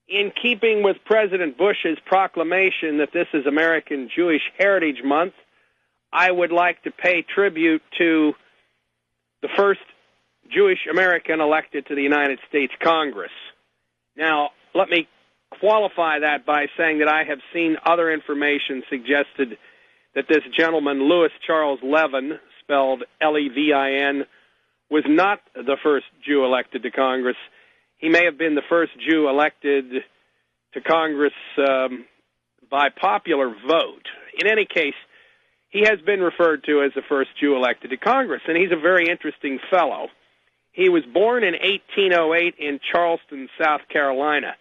in keeping with President Bush's proclamation that this is American Jewish Heritage Month, I would like to pay tribute to the first Jewish American elected to the United States Congress. Now, let me qualify that by saying that I have seen other information suggested that this gentleman, Louis Charles Levin, spelled Levin, was not the first Jew elected to Congress. He may have been the first Jew elected to Congress by popular vote. In any case, he has been referred to as the first Jew elected to Congress, and he's a very interesting fellow. He was born in 1808 in Charleston, South Carolina.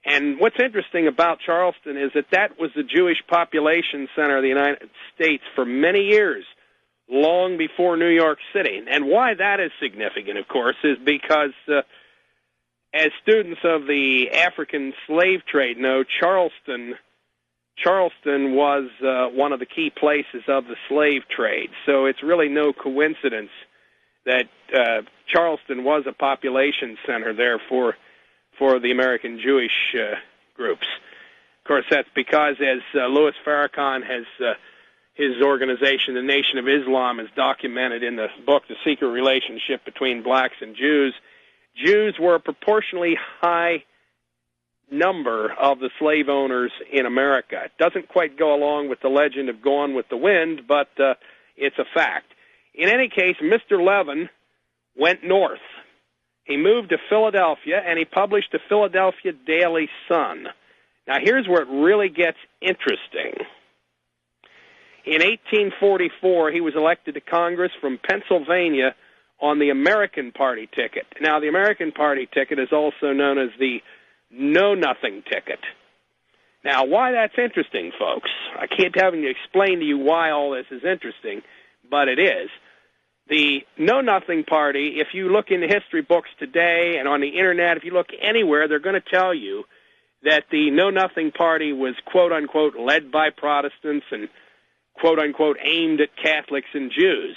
And what's interesting about Charleston is that that was the Jewish population center of the United States for many years, long before New York City. And why that is significant, of course, is because as students of the African slave trade know, Charleston was one of the key places of the slave trade. So it's really no coincidence that Charleston was a population center there for the American Jewish groups. Of course, that's because, as Louis Farrakhan has his organization, the Nation of Islam, has documented in the book, The Secret Relationship Between Blacks and Jews, Jews were a proportionally high number of the slave owners in America. It doesn't quite go along with the legend of Gone with the Wind, but it's a fact. In any case, Mr. Levin went north. He moved to Philadelphia, and he published the Philadelphia Daily Sun. Now, here's where it really gets interesting. In 1844, he was elected to Congress from Pennsylvania on the American Party ticket. Now, the American Party ticket is also known as the Know-Nothing ticket. Now, why that's interesting, folks, I can't have to explain to you why all this is interesting, but it is. The Know-Nothing Party, if you look in the history books today and on the Internet, if you look anywhere, they're going to tell you that the Know-Nothing Party was, quote-unquote, led by Protestants and, quote-unquote, aimed at Catholics and Jews.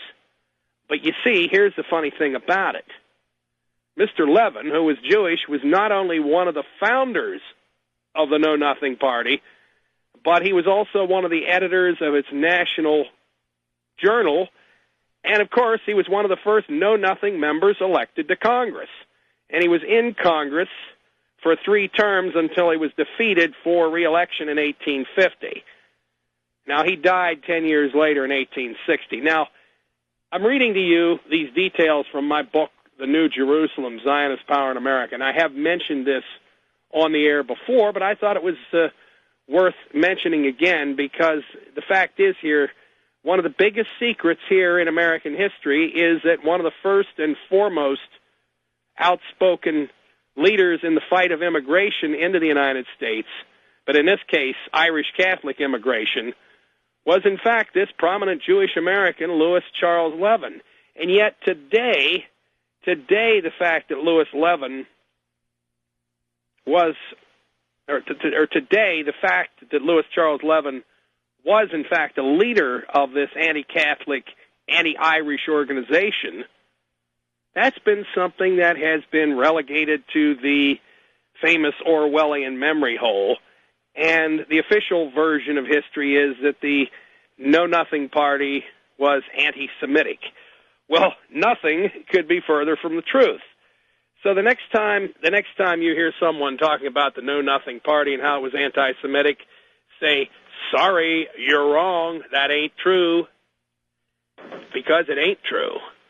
But you see, here's the funny thing about it. Mr. Levin, who was Jewish, was not only one of the founders of the Know-Nothing Party, but he was also one of the editors of its national journal. And, of course, he was one of the first Know-Nothing members elected to Congress. And he was in Congress for 3 terms until he was defeated for re-election in 1850. Now, he died 10 years later in 1860. Now, I'm reading to you these details from my book, The New Jerusalem, Zionist Power in America. And I have mentioned this on the air before, but I thought it was worth mentioning again because the fact is here, one of the biggest secrets here in American history is that one of the first and foremost outspoken leaders in the fight of immigration into the United States, but in this case, Irish Catholic immigration, was in fact this prominent Jewish American, Louis Charles Levin. And yet today, the fact that Louis Levin was, today, the fact that Louis Charles Levin was, in fact, a leader of this anti-Catholic, anti-Irish organization, that's been something that has been relegated to the famous Orwellian memory hole. And the official version of history is that the Know-Nothing Party was anti-Semitic. Well, nothing could be further from the truth. So the next time you hear someone talking about the Know-Nothing Party and how it was anti-Semitic, say, sorry, you're wrong, that ain't true, because it ain't true.